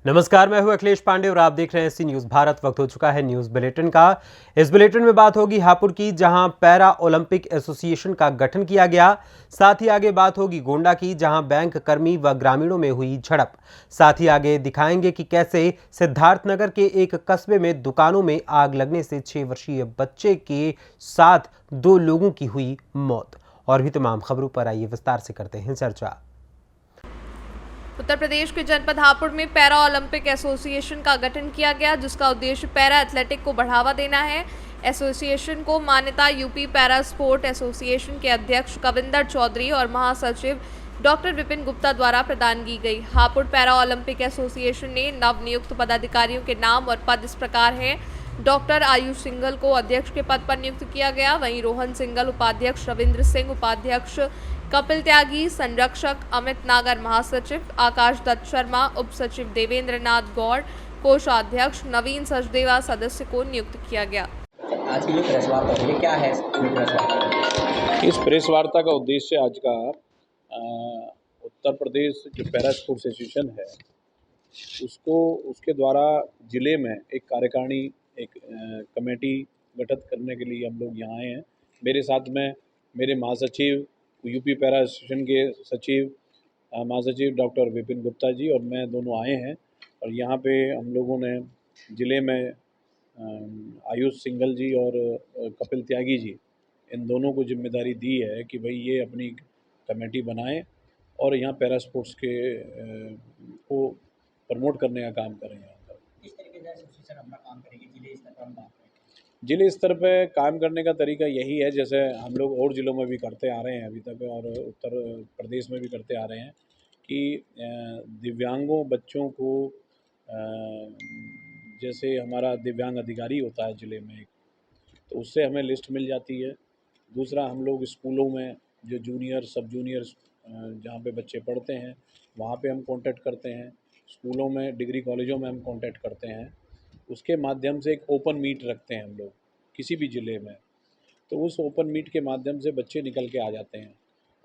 नमस्कार, मैं हूं अखिलेश पांडे और आप देख रहे हैं सी न्यूज भारत। वक्त हो चुका है न्यूज बुलेटिन का। इस बुलेटिन में बात होगी हापुड़ की, जहां पैरा ओलंपिक एसोसिएशन का गठन किया गया। साथ ही आगे बात होगी गोंडा की, जहां बैंक कर्मी व ग्रामीणों में हुई झड़प। साथ ही आगे दिखाएंगे कि कैसे सिद्धार्थनगर के एक कस्बे में दुकानों में आग लगने से 6 वर्षीय बच्चे के साथ 2 लोगों की हुई मौत। और भी तमाम खबरों पर आइए विस्तार से करते हैं चर्चा। उत्तर प्रदेश के जनपद हापुड़ में पैरा ओलंपिक एसोसिएशन का गठन किया गया, जिसका उद्देश्य पैरा एथलेटिक को बढ़ावा देना है। एसोसिएशन को मान्यता यूपी पैरा स्पोर्ट एसोसिएशन के अध्यक्ष कविंदर चौधरी और महासचिव डॉक्टर विपिन गुप्ता द्वारा प्रदान की गई। हापुड़ पैरा ओलंपिक एसोसिएशन ने नवनियुक्त पदाधिकारियों के नाम और पद इस प्रकार हैं। डॉक्टर आयुष सिंघल को अध्यक्ष के पद पर नियुक्त किया गया। वहीं रोहन सिंघल उपाध्यक्ष, रविंद्र सिंह उपाध्यक्ष, कपिल त्यागी संरक्षक, अमित नागर महासचिव, आकाश दत्त शर्मा उप सचिव, देवेंद्र नाथ गौड़ कोषाध्यक्ष, नवीन सचदेवा सदस्य को नियुक्त किया गया। आज की जो प्रेस वार्ता है, क्या है प्रेस वार्ता? इस प्रेस वार्ता का उद्देश्य आज का उत्तर प्रदेश जो पैरा स्पोर्ट्स एसोसिएशन है उसके द्वारा जिले में एक कार्यकारिणी, एक कमेटी गठित करने के लिए हम लोग यहाँ आए हैं। मेरे साथ में मेरे महासचिव, यूपी पैरा एसोसिएशन के सचिव, महासचिव डॉक्टर विपिन गुप्ता जी और मैं दोनों आए हैं। और यहाँ पे हम लोगों ने ज़िले में आयुष सिंघल जी और कपिल त्यागी जी, इन दोनों को जिम्मेदारी दी है कि भाई ये अपनी कमेटी बनाएं और यहाँ पैरा स्पोर्ट्स के को प्रमोट करने का काम करें। यहाँ पर किस तरीके से एसोसिएशन अपना काम करेगी जिले स्तर पर? हम बात करें जिले स्तर पे काम करने का तरीका यही है, जैसे हम लोग और ज़िलों में भी करते आ रहे हैं अभी तक और उत्तर प्रदेश में भी करते आ रहे हैं कि दिव्यांगों बच्चों को, जैसे हमारा दिव्यांग अधिकारी होता है ज़िले में एक, तो उससे हमें लिस्ट मिल जाती है। दूसरा, हम लोग स्कूलों में जो जूनियर, सब जूनियर जहाँ पे बच्चे पढ़ते हैं वहाँ पे हम कांटेक्ट करते हैं। स्कूलों में, डिग्री कॉलेजों में हम कांटेक्ट करते हैं। उसके माध्यम से एक ओपन मीट रखते हैं हम लोग किसी भी ज़िले में, तो उस ओपन मीट के माध्यम से बच्चे निकल के आ जाते हैं।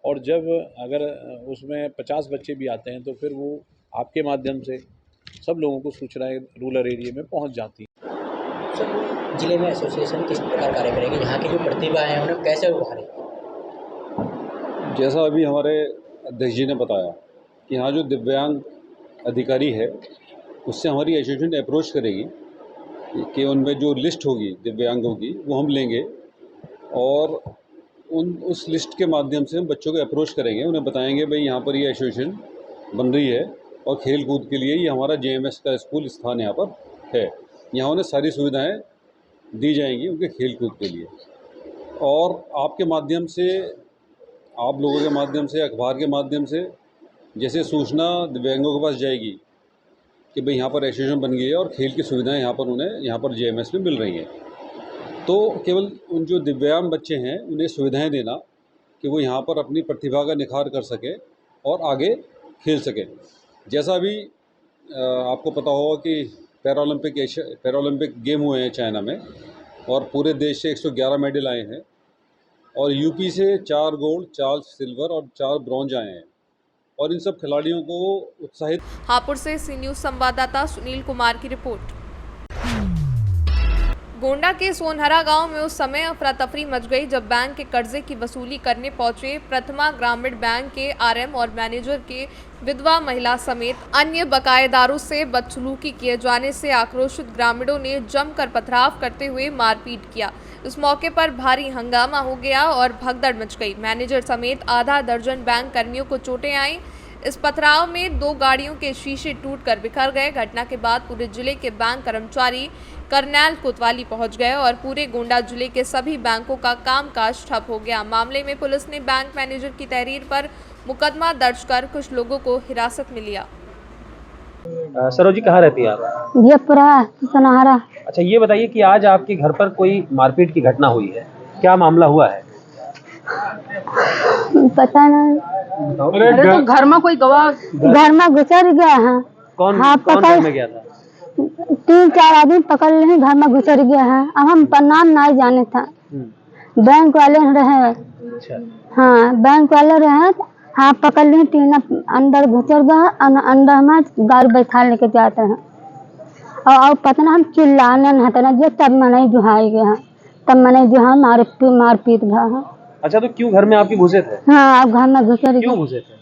और जब अगर उसमें 50 बच्चे भी आते हैं तो फिर वो आपके माध्यम से सब लोगों को सूचनाएं रूरल एरिया में पहुंच जाती हैं। सर, जिले में एसोसिएशन किस प्रकार कार्य करेगी? यहाँ की जो प्रतिभा है उन्हें कैसे उभारेगी? जैसा अभी हमारे अध्यक्ष जी ने बताया कि यहाँ जो दिव्यांग अधिकारी है उससे हमारी एसोसिएशन अप्रोच करेगी कि उनमें जो लिस्ट होगी दिव्यांगों की वो हम लेंगे और उस लिस्ट के माध्यम से हम बच्चों को अप्रोच करेंगे। उन्हें बताएंगे भाई यहाँ पर ये एसोसिएशन बन रही है और खेल कूद के लिए ये हमारा जेएमएस का स्कूल स्थान यहाँ पर है। यहाँ उन्हें सारी सुविधाएं दी जाएंगी उनके खेल कूद के लिए। और आपके माध्यम से, आप लोगों के माध्यम से, अखबार के माध्यम से जैसे सूचना दिव्यांगों के पास जाएगी कि भाई यहाँ पर एसोसिएशन बन गई है और खेल की सुविधाएं यहाँ पर उन्हें यहाँ पर जेएमएस में मिल रही हैं, तो केवल उन जो दिव्यांग बच्चे हैं उन्हें सुविधाएं देना कि वो यहाँ पर अपनी प्रतिभा का निखार कर सकें और आगे खेल सकें। जैसा अभी आपको पता होगा कि पैरालंपिक गेम हुए हैं चाइना में और पूरे देश से 111 मेडल आए हैं और यूपी से 4 गोल्ड, 4 सिल्वर और 4 ब्रॉन्ज आए हैं और इन सब खिलाड़ियों को उत्साहित। हापुड़ से सी न्यूज संवाददाता सुनील कुमार की रिपोर्ट। गोंडा के सोनहरा गांव में उस समय अफरा तफरी मच गई जब बैंक के कर्जे की वसूली करने पहुंचे प्रथमा ग्रामीण बैंक के आरएम और मैनेजर के विधवा महिला समेत अन्य बकायेदारों से बदसलूकी किए जाने से आक्रोशित ग्रामीणों ने जमकर पथराव करते हुए मारपीट किया। इस मौके पर भारी हंगामा हो गया और भगदड़ मच गई। मैनेजर समेत आधा दर्जन बैंक कर्मियों को चोटें आईं। इस पथराव में 2 गाड़ियों के शीशे टूटकर बिखर गए। घटना के बाद पूरे जिले के बैंक कर्मचारी करनैल कोतवाली पहुंच गए और पूरे गोंडा जिले के सभी बैंकों का कामकाज ठप हो गया। मामले में पुलिस ने बैंक मैनेजर की तहरीर पर मुकदमा दर्ज कर कुछ लोगों को हिरासत में लिया। सरोजी कहाँ रहती है आप? जयपुरा सोनहरा। अच्छा, ये बताइए कि आज आपके घर पर कोई मारपीट की घटना हुई है, क्या मामला हुआ है? पता नहीं। अरे तो घर में कोई गवाह घर में घुसर गया है। कौन हाँ, कौन घर में गया था? 3-4 आदमी पकड़ ले, घर में घुसर गया है। अब हम नाम नहीं जाने था। बैंक वाले रहे। अच्छा। हाँ, बैंक वाले रहे हाँ पकड़ लिए, तीन अंदर घुसर गए, अंदर हमारे गाड़ी बैठा लेके जाते हैं। और पता ना हम चिल्लाने हटना जो तब मैंने जुहाई गए हैं, तब मैंने जुहा मार पीट गया है। अच्छा, तो क्यों घर में आपके घुसे थे? हाँ अब घर में घुसर क्यों गए, घुसे थे?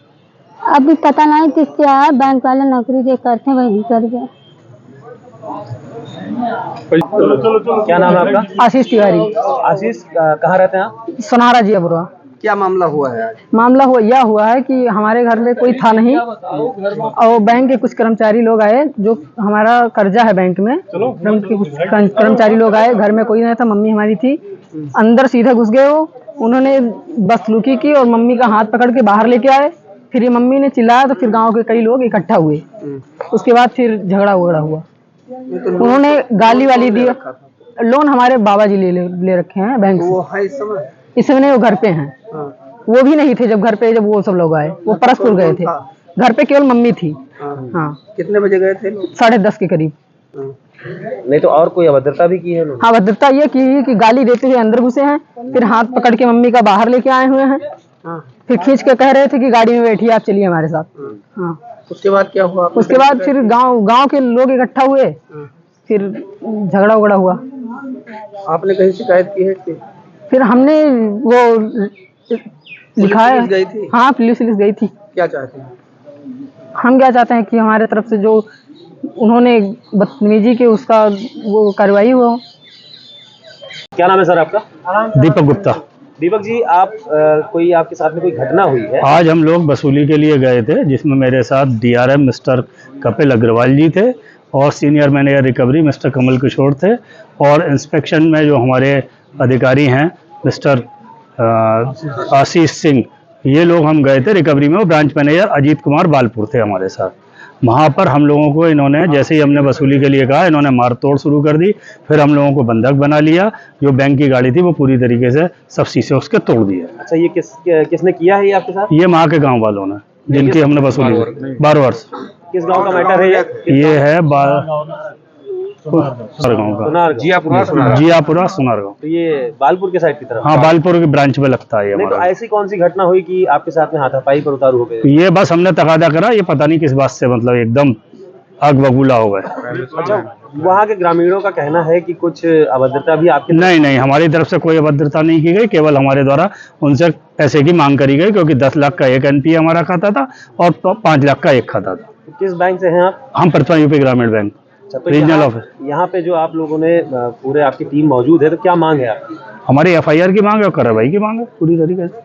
अभी पता नहीं किससे आया, बैंक वाले नौकरी जो करते हैं वही कर गए। क्या नाम है आपका? आशीष तिवारी। आशीष, कहाँ रहते हैं आप? सोनारा जी अबुआ। क्या मामला हुआ है आज? मामला यह हुआ है कि हमारे घर में कोई था नहीं और बैंक के कुछ कर्मचारी लोग आए, जो हमारा कर्जा है बैंक में, बैंक के कुछ कर्मचारी लोग आए, घर में कोई नहीं था, मम्मी हमारी थी, अंदर सीधे घुस गए वो। उन्होंने बदसलूकी की और मम्मी का हाथ पकड़ के बाहर लेके आए। फिर ये मम्मी ने चिल्लाया तो फिर गांव के कई लोग इकट्ठा हुए। उसके बाद फिर झगड़ा हुआ। उन्होंने गाली वाली दी। लोन हमारे बाबा जी ले रखे हैं बैंक से। वो है इस समय नहीं, वो घर पे हैं। वो भी नहीं थे जब वो सब लोग आए, वो परसपुर गए थे। घर पे केवल मम्मी थी। हाँ। कितने बजे गए थे लोग? 10:30 के करीब। नहीं तो और कोई अभद्रता भी की है उन्होंने? हाँ, अभद्रता ये की कि गाली देते हुए अंदर घुसे हैं, फिर हाथ पकड़ के मम्मी का बाहर लेके आए हुए हैं, फिर खींच के कह रहे थे कि गाड़ी में बैठिए, आप चलिए हमारे साथ। हाँ। उसके बाद क्या हुआ? उसके बाद फिर गांव के लोग इकट्ठा हुए, फिर झगड़ा हुआ। आपने कहीं शिकायत की है? फिर हमने वो लिखा है। गई थी? हाँ, पुलिस गई थी। क्या चाहते हैं? हम क्या चाहते हैं कि हमारे तरफ से जो उन्होंने बदतमीजी के उसका वो कार्रवाई हो। क्या नाम है सर आपका? दीपक गुप्ता। दीपक जी, आप कोई आपके साथ में कोई घटना हुई है? आज हम लोग वसूली के लिए गए थे, जिसमें मेरे साथ DRM मिस्टर कपिल अग्रवाल जी थे और senior manager recovery mister Kamal Kishore थे, और इंस्पेक्शन में जो हमारे अधिकारी हैं मिस्टर आशीष सिंह, ये लोग हम गए थे रिकवरी में। और ब्रांच मैनेजर अजीत कुमार बालपुर थे हमारे साथ। वहाँ पर हम लोगों को इन्होंने, जैसे ही हमने वसूली के लिए कहा, इन्होंने मारतोड़ शुरू कर दी। फिर हम लोगों को बंधक बना लिया। जो बैंक की गाड़ी थी वो पूरी तरीके से सब शीशे उसके तोड़ दिए। अच्छा, ये किसने किया है ये आपके साथ? ये वहाँ के गाँव वालों ने, जिनकी हमने वसूली की। 12 वर्ष। किस गांव का मैटर है ये है जियापुरा सुनार गाँव। तो ये बालपुर के साइड की तरफ? हाँ, बालपुर की ब्रांच में लगता है ये। नहीं तो ऐसी कौन सी घटना हुई कि आपके साथ में हाथापाई पर उतारू हो गए? ये बस हमने तकादा करा, ये पता नहीं किस बात से, मतलब एकदम आग बबूला हो गए। अच्छा, वहाँ के ग्रामीणों का कहना है कि कुछ अभद्रता भी आपके? नहीं, हमारी तरफ से कोई अभद्रता नहीं की गई। केवल हमारे द्वारा उनसे पैसे की मांग करी गई, क्योंकि 10 लाख का एक NPA हमारा खाता था और 5 लाख का एक खाता था। किस बैंक से हैं आप? हम प्रथमा यूपी ग्रामीण बैंक, तो रीजनल ऑफिस। यहाँ पे जो आप लोगों ने पूरे आपकी टीम मौजूद है, तो क्या मांग है आपकी? हमारी FIR की मांग है और कार्रवाई की मांग है पूरी तरीके से,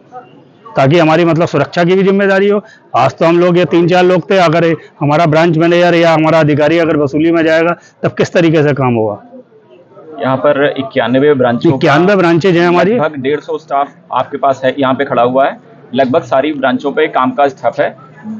ताकि हमारी मतलब सुरक्षा की भी जिम्मेदारी हो। आज तो हम लोग ये 3-4 लोग थे, अगर हमारा ब्रांच मैनेजर या हमारा अधिकारी अगर वसूली में जाएगा तब किस तरीके से काम होगा। यहाँ पर 91 ब्रांचेज हैं हमारी। लगभग 150 स्टाफ आपके पास है, यहाँ पे खड़ा हुआ है। लगभग सारी ब्रांचों पे कामकाज ठप है।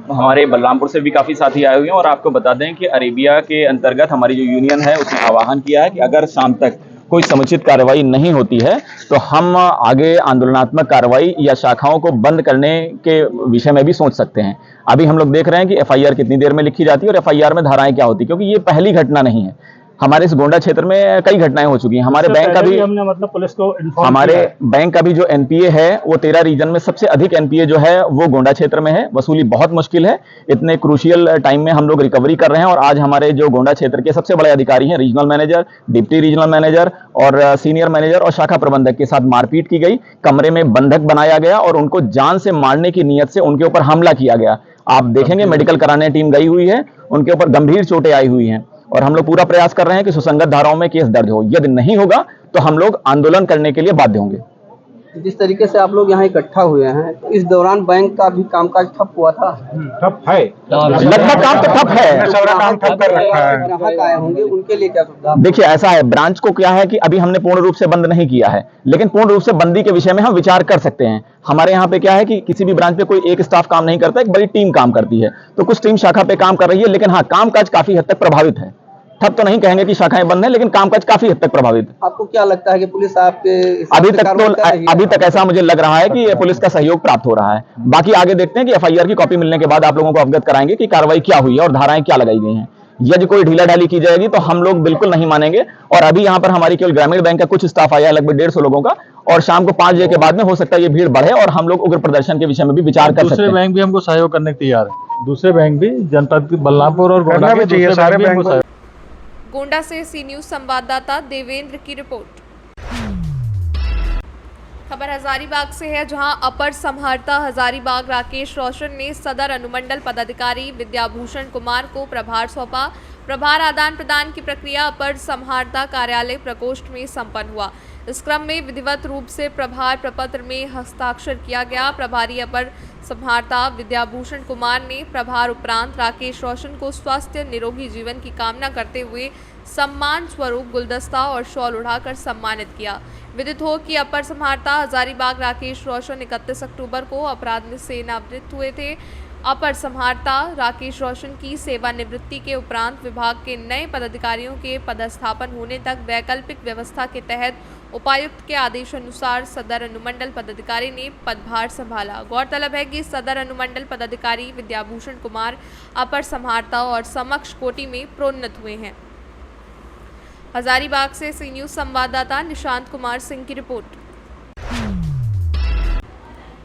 हमारे बलरामपुर से भी काफ़ी साथी आए हुए हैं। और आपको बता दें कि अरेबिया के अंतर्गत हमारी जो यूनियन है उसने आह्वान किया है कि अगर शाम तक कोई समुचित कार्रवाई नहीं होती है तो हम आगे आंदोलनात्मक कार्रवाई या शाखाओं को बंद करने के विषय में भी सोच सकते हैं। अभी हम लोग देख रहे हैं कि FIR कितनी देर में लिखी जाती है और FIR में धाराएं क्या होती है, क्योंकि ये पहली घटना नहीं है। हमारे इस गोंडा क्षेत्र में कई घटनाएं हो चुकी हैं। हमारे बैंक का भी हमने मतलब पुलिस को हमारे बैंक का भी जो NPA है वो 13 रीजन में सबसे अधिक NPA जो है वो गोंडा क्षेत्र में है। वसूली बहुत मुश्किल है। इतने क्रूशियल टाइम में हम लोग रिकवरी कर रहे हैं। और आज हमारे जो गोंडा क्षेत्र के सबसे बड़े अधिकारी हैं, regional manager, deputy regional manager और सीनियर मैनेजर और शाखा प्रबंधक के साथ मारपीट की गई, कमरे में बंधक बनाया गया और उनको जान से मारने की नीयत से उनके ऊपर हमला किया गया। आप देखेंगे मेडिकल कराने टीम गई हुई है, उनके ऊपर गंभीर चोटें आई हुई हैं। और हम लोग पूरा प्रयास कर रहे हैं कि सुसंगत धाराओं में केस दर्ज हो। यदि नहीं होगा तो हम लोग आंदोलन करने के लिए बाध्य होंगे। जिस तरीके से आप लोग यहाँ इकट्ठा हुए हैं, तो इस दौरान बैंक का भी कामकाज ठप हुआ था? ठप है, लगभग काम तो ठप है। ग्राहक आए होंगे, उनके लिए क्या सुविधा? देखिए, ऐसा है, ब्रांच को क्या है कि अभी हमने पूर्ण रूप से बंद नहीं किया है, लेकिन पूर्ण रूप से बंदी के विषय में हम विचार कर सकते हैं। हमारे यहाँ पे क्या है कि किसी भी ब्रांच पे कोई एक स्टाफ काम नहीं करता, एक बड़ी टीम काम करती है। तो कुछ टीम शाखा पे काम कर रही है, लेकिन हाँ, कामकाज काफी हद तक प्रभावित है। ठप तो नहीं कहेंगे कि शाखाएं बंद हैं, लेकिन कामकाज काफी हद तक प्रभावित है। आपको क्या लगता है कि पुलिस आपके अभी तक ऐसा मुझे लग रहा है कि पुलिस का सहयोग प्राप्त हो रहा है। बाकी आगे देखते हैं कि FIR की कॉपी मिलने के बाद आप लोगों को अवगत कराएंगे कि कार्रवाई क्या हुई है और धाराएं क्या लगाई गई हैं। यदि कोई ढीला ढाली की जाएगी तो हम लोग बिल्कुल नहीं मानेंगे। और अभी यहाँ पर हमारी केवल ग्रामीण बैंक का कुछ स्टाफ आया है, लगभग 150 लोगों का, और शाम को 5 बजे के बाद में हो सकता है ये भीड़ बढ़े और हम लोग उग्र प्रदर्शन के विषय में भी विचार कर सकते हैं। दूसरे बैंक भी हमको सहयोग करने को तैयार है, दूसरे बैंक भी, जनपद बलरामपुर और गोंडा के दूसरे बैंक भी हमको सहयोग। गोंडा से सी न्यूज संवाददाता देवेंद्र की रिपोर्ट। खबर हजारीबाग से है, जहां अपर समाहर्ता हजारीबाग राकेश रोशन ने सदर अनुमंडल पदाधिकारी विद्याभूषण कुमार को प्रभार सौंपा। प्रभार आदान प्रदान की प्रक्रिया अपर समाहर्ता कार्यालय प्रकोष्ठ में संपन्न हुआ। इस क्रम में विधिवत रूप से प्रभार प्रपत्र में हस्ताक्षर किया गया। प्रभारी अपर समाहर्ता विद्याभूषण कुमार ने प्रभार उपरांत राकेश रोशन को स्वस्थ निरोगी जीवन की कामना करते हुए सम्मान स्वरूप गुलदस्ता और शॉल उड़ाकर सम्मानित किया। विदित हो कि अपर समाहर्ता हजारीबाग राकेश रोशन 31 अक्टूबर को अपराध में सेवानिवृत्त हुए थे। अपर समाहर्ता राकेश रोशन की सेवानिवृत्ति के उपरांत विभाग के नए पदाधिकारियों के पदस्थापन होने तक वैकल्पिक व्यवस्था के तहत उपायुक्त के आदेश अनुसार सदर अनुमंडल पदाधिकारी ने पदभार संभाला। गौरतलब है कि सदर अनुमंडल पदाधिकारी विद्याभूषण कुमार अपर समाहर्ता और समक्ष कोटि में प्रोन्नत हुए हैं। हजारीबाग से सी न्यूज संवाददाता निशांत कुमार सिंह की रिपोर्ट।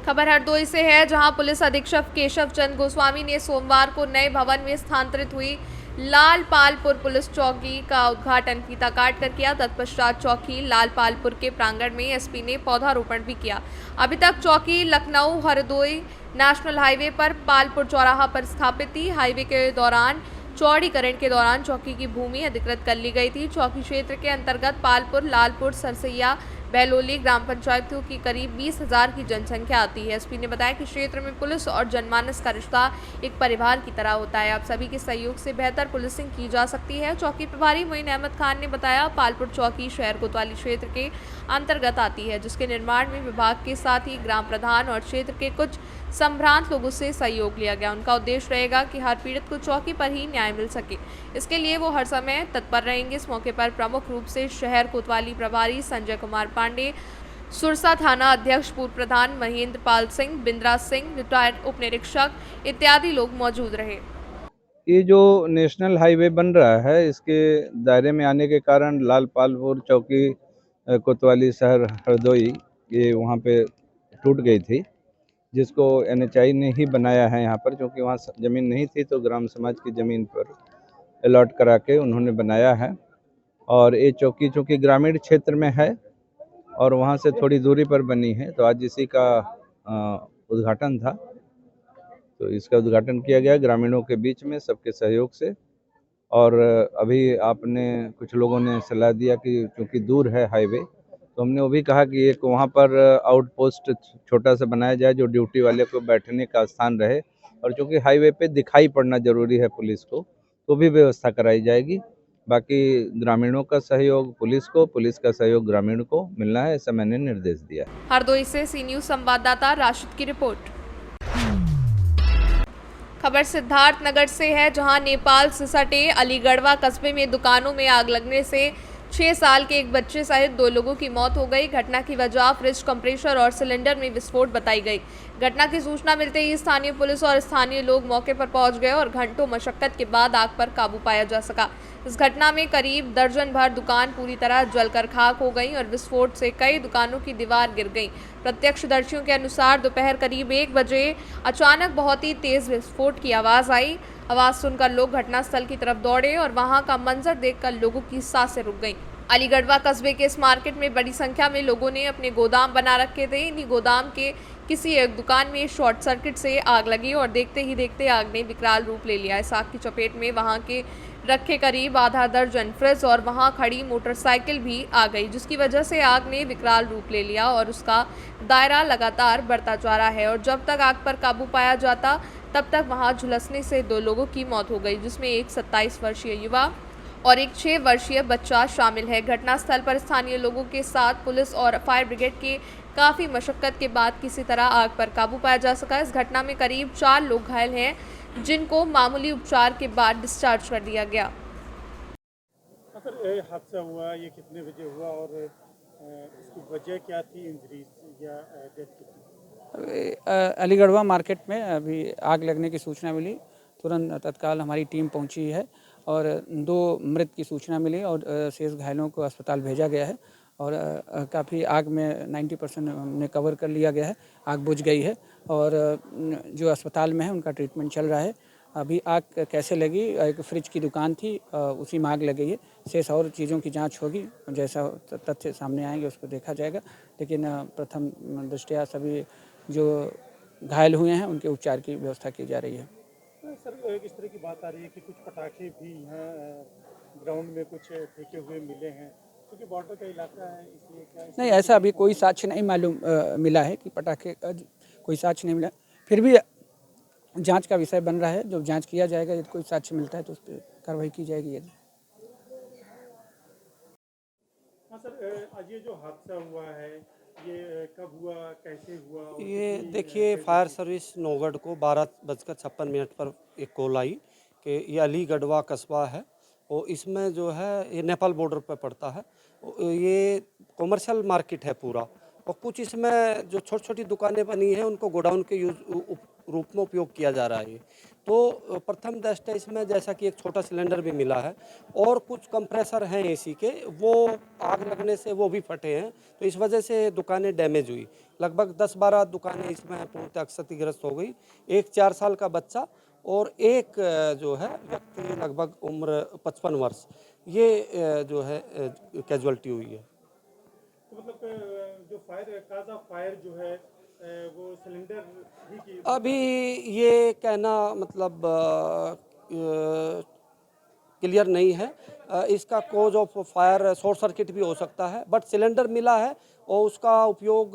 खबर हरदोई से है, जहां पुलिस अधीक्षक केशव चंद गोस्वामी ने सोमवार को नए भवन में स्थानांतरित हुई लालपालपुर पुलिस चौकी का उद्घाटन फीता काट कर किया। तत्पश्चात चौकी लालपालपुर के प्रांगण में एसपी ने पौधारोपण भी किया। अभी तक चौकी लखनऊ हरदोई नेशनल हाईवे पर पालपुर चौराहा पर स्थापित थी। हाईवे के दौरान चौड़ीकरण के दौरान चौकी की भूमि अधिकृत कर ली गई थी। चौकी क्षेत्र के अंतर्गत पालपुर, लालपुर, सरसैया, बहलोली ग्राम पंचायतों की करीब 20,000 की जनसंख्या आती है। एसपी ने बताया कि क्षेत्र में पुलिस और जनमानस का रिश्ता एक परिवार की तरह होता है। आप सभी के सहयोग से बेहतर पुलिसिंग की जा सकती है। चौकी प्रभारी मोइन अहमद खान ने बताया, पालपुर चौकी शहर कोतवाली क्षेत्र के अंतर्गत आती है, जिसके निर्माण में विभाग के साथ ही ग्राम प्रधान और क्षेत्र के कुछ संभ्रांत लोगों से सहयोग लिया गया। उनका उद्देश्य रहेगा कि हर पीड़ित को चौकी पर ही न्याय मिल सके। इसके लिए वो हर समय तत्पर रहेंगे। इस मौके पर प्रमुख रूप से शहर कोतवाली प्रभारी संजय कुमार पांडे, सुरसा थाना अध्यक्ष पूर्व प्रधान महेंद्र पाल सिंह, बिंद्रा सिंह, रिटायर्ड उप निरीक्षक इत्यादि लोग मौजूद रहे। ये जो नेशनल हाईवे बन रहा है, इसके दायरे में आने के कारण लालपालपुर चौकी कोतवाली शहर हरदोई ये वहाँ पे टूट गई थी, जिसको NHI ने ही बनाया है यहाँ पर, क्योंकि वहाँ ज़मीन नहीं थी तो ग्राम समाज की ज़मीन पर अलॉट करा के उन्होंने बनाया है। और ये चौकी चूँकि ग्रामीण क्षेत्र में है और वहाँ से थोड़ी दूरी पर बनी है, तो आज इसी का उद्घाटन था। तो इसका उद्घाटन किया गया ग्रामीणों के बीच में सबके सहयोग से। और अभी आपने कुछ लोगों ने सलाह दिया कि चूँकि दूर है हाईवे, तो हमने वो भी कहा कि एक वहाँ पर आउटपोस्ट छोटा सा बनाया जाए जो ड्यूटी वाले को बैठने का स्थान रहे। और चूँकि हाईवे पे दिखाई पड़ना जरूरी है पुलिस को, तो भी व्यवस्था कराई जाएगी। बाकी ग्रामीणों का सहयोग पुलिस को, पुलिस का सहयोग ग्रामीण को मिलना है, ऐसा मैंने निर्देश दिया। हरदोई से सी न्यूज संवाददाता राशिद की रिपोर्ट। खबर सिद्धार्थ नगर से है, जहां नेपाल से सटे अलीगढ़वा कस्बे में दुकानों में आग लगने से 6 साल के एक बच्चे सहित 2 लोगों की मौत हो गई। घटना की वजह फ्रिज कंप्रेसर और सिलेंडर में विस्फोट बताई गई। घटना की सूचना मिलते ही स्थानीय पुलिस और स्थानीय लोग मौके पर पहुंच गए और घंटों मशक्कत के बाद आग पर काबू पाया जा सका। इस घटना में करीब दर्जन भर दुकान पूरी तरह जलकर खाक हो गई और विस्फोट से कई दुकानों की दीवार गिर गई। प्रत्यक्षदर्शियों के अनुसार दोपहर करीब 1 बजे अचानक बहुत ही तेज विस्फोट की आवाज़ आई। आवाज़ सुनकर लोग घटनास्थल की तरफ दौड़े और वहां का मंजर देखकर लोगों की सांसें रुक गईं। अलीगढ़वा कस्बे के इस मार्केट में बड़ी संख्या में लोगों ने अपने गोदाम बना रखे थे। इन्हीं गोदाम के किसी एक दुकान में शॉर्ट सर्किट से आग लगी और देखते ही देखते आग ने विकराल रूप ले लिया। इस आग की चपेट में वहां के रखे करीब आधा दर्जन फ्रिज और वहां खड़ी मोटरसाइकिल भी आ गई, जिसकी वजह से आग ने विकराल रूप ले लिया और उसका दायरा लगातार बढ़ता जा रहा है। और जब तक आग पर काबू पाया जाता तब तक वहां झुलसने से 2 लोगों की मौत हो गई, जिसमें एक 27 वर्षीय युवा और एक 6 वर्षीय बच्चा शामिल है। घटनास्थल पर स्थानीय लोगों के साथ पुलिस और फायर ब्रिगेड के काफ़ी मशक्कत के बाद किसी तरह आग पर काबू पाया जा सका। इस घटना में करीब 4 लोग घायल हैं, जिनको मामूली उपचार के बाद डिस्चार्ज कर दिया गया। सर, हादसा हुआ, ये कितने बजे हुआ और इसकी वजह क्या थी, इंजरीज या डेथ की? अलीगढ़वा मार्केट में अभी आग लगने की सूचना मिली, तुरंत तत्काल हमारी टीम पहुंची है और 2 मृत की सूचना मिली और शेष घायलों को अस्पताल भेजा गया है और काफ़ी आग में 90% हमने कवर कर लिया गया है। आग बुझ गई है और जो अस्पताल में है उनका ट्रीटमेंट चल रहा है। अभी आग कैसे लगी, एक फ्रिज की दुकान थी, उसी में आग लग गई है। शेष और चीज़ों की जांच होगी, जैसा तथ्य सामने आएंगे उसको देखा जाएगा, लेकिन प्रथम दृष्टया सभी जो घायल हुए हैं उनके उपचार की व्यवस्था की जा रही है। सर, इस तरह की बात आ रही है कि कुछ पटाखे भी यहाँ ग्राउंड में कुछ फेंके हुए मिले हैं, क्योंकि बॉर्डर का इलाका है, इसलिए क्या नहीं, ऐसा अभी कोई साक्ष्य नहीं मालूम मिला है कि पटाखे कोई साक्ष्य नहीं मिला। फिर भी जांच का विषय बन रहा है, जब जांच किया जाएगा यदि कोई साक्ष्य मिलता है तो उस पर कार्रवाई की जाएगी। यदि हाँ सर, आज ये जो हादसा हुआ है ये कब हुआ, कैसे हुआ? ये देखिए, फायर सर्विस नौगढ़ को 12:56 पर एक कॉल आई कि ये अली गढ़वा कस्बा है और इसमें जो है ये नेपाल बॉर्डर पर पड़ता है। ये कमर्शियल मार्केट है पूरा और कुछ इसमें जो छोटी छोटी दुकानें बनी हैं उनको गोडाउन के रूप में उपयोग किया जा रहा है। तो प्रथम दृष्टया इसमें जैसा कि एक छोटा सिलेंडर भी मिला है और कुछ कंप्रेसर हैं एसी के, वो आग लगने से वो भी फटे हैं, तो इस वजह से दुकानें डैमेज हुई। लगभग 10-12 दुकानें इसमें पूर्णतः क्षतिग्रस्त हो गई। एक 4 साल का बच्चा और एक जो है व्यक्ति लगभग उम्र 55 वर्ष, ये जो है कैजुअलिटी हुई है। तो मतलब जो काज ऑफ फायर जो है वो सिलेंडर ही की अभी ये कहना मतलब क्लियर नहीं है। इसका cause of fire short circuit भी हो सकता है, बट सिलेंडर मिला है और उसका उपयोग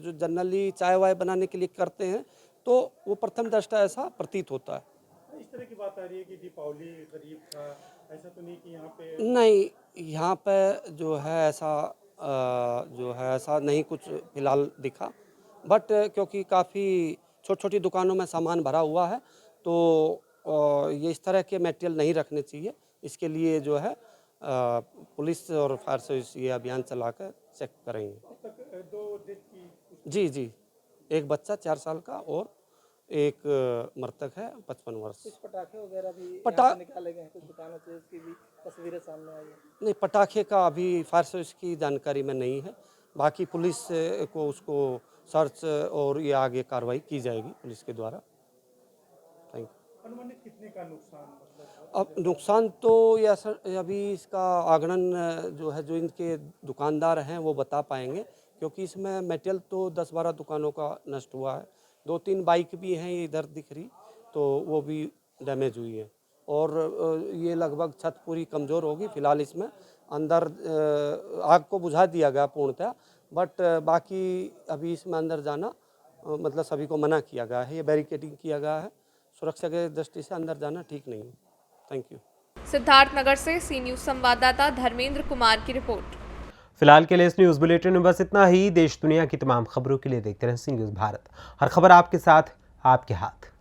जो जनरली चाय वाय बनाने के लिए करते हैं, तो वो प्रथम दृष्टया ऐसा प्रतीत होता है। इस तरह की बात आ रही है कि दीपावली करीब था, ऐसा तो नहीं कि यहाँ पे? नहीं, यहाँ पे जो है ऐसा नहीं कुछ फिलहाल दिखा, बट क्योंकि काफ़ी छोटी छोटी दुकानों में सामान भरा हुआ है, तो ये इस तरह के मटेरियल नहीं रखने चाहिए। इसके लिए जो है पुलिस और फायर सर्विस ये अभियान चलाकर चेक करेंगे। जी, एक बच्चा 4 साल का और एक मृतक है 55 वर्ष। कुछ पटाखे वगैरह भी निकाले गए हैं, कुछ दुकानों से उसकी भी तस्वीरें सामने आई हैं। नहीं, पटाखे का अभी फायर सर्विस की जानकारी में नहीं है। बाकी पुलिस को उसको सर्च और ये आगे कार्रवाई की जाएगी पुलिस के द्वारा। Thank you. अनुमानित कितने का नुकसान? अब नुकसान तो या सर अभी इसका आगणन जो है, जो इनके दुकानदार हैं वो बता पाएंगे, क्योंकि इसमें मटेरियल तो 10-12 दुकानों का नष्ट हुआ है। 2-3 बाइक भी हैं, ये इधर दिख रही, तो वो भी डैमेज हुई है और ये लगभग छत पूरी कमज़ोर होगी। फिलहाल इसमें अंदर आग को बुझा दिया गया पूर्णतः, बट बाकी अभी इसमें अंदर जाना मतलब सभी को मना किया गया है। ये बैरिकेडिंग किया गया है, सुरक्षा के दृष्टि से अंदर जाना ठीक नहीं है। Thank you. सिद्धार्थनगर से सी न्यूज़ संवाददाता धर्मेंद्र कुमार की रिपोर्ट। फिलहाल के लिए इस न्यूज़ बुलेटिन में बस इतना ही। देश दुनिया की तमाम खबरों के लिए देखते रहें सी न्यूज़ भारत। हर खबर आपके साथ, आपके हाथ।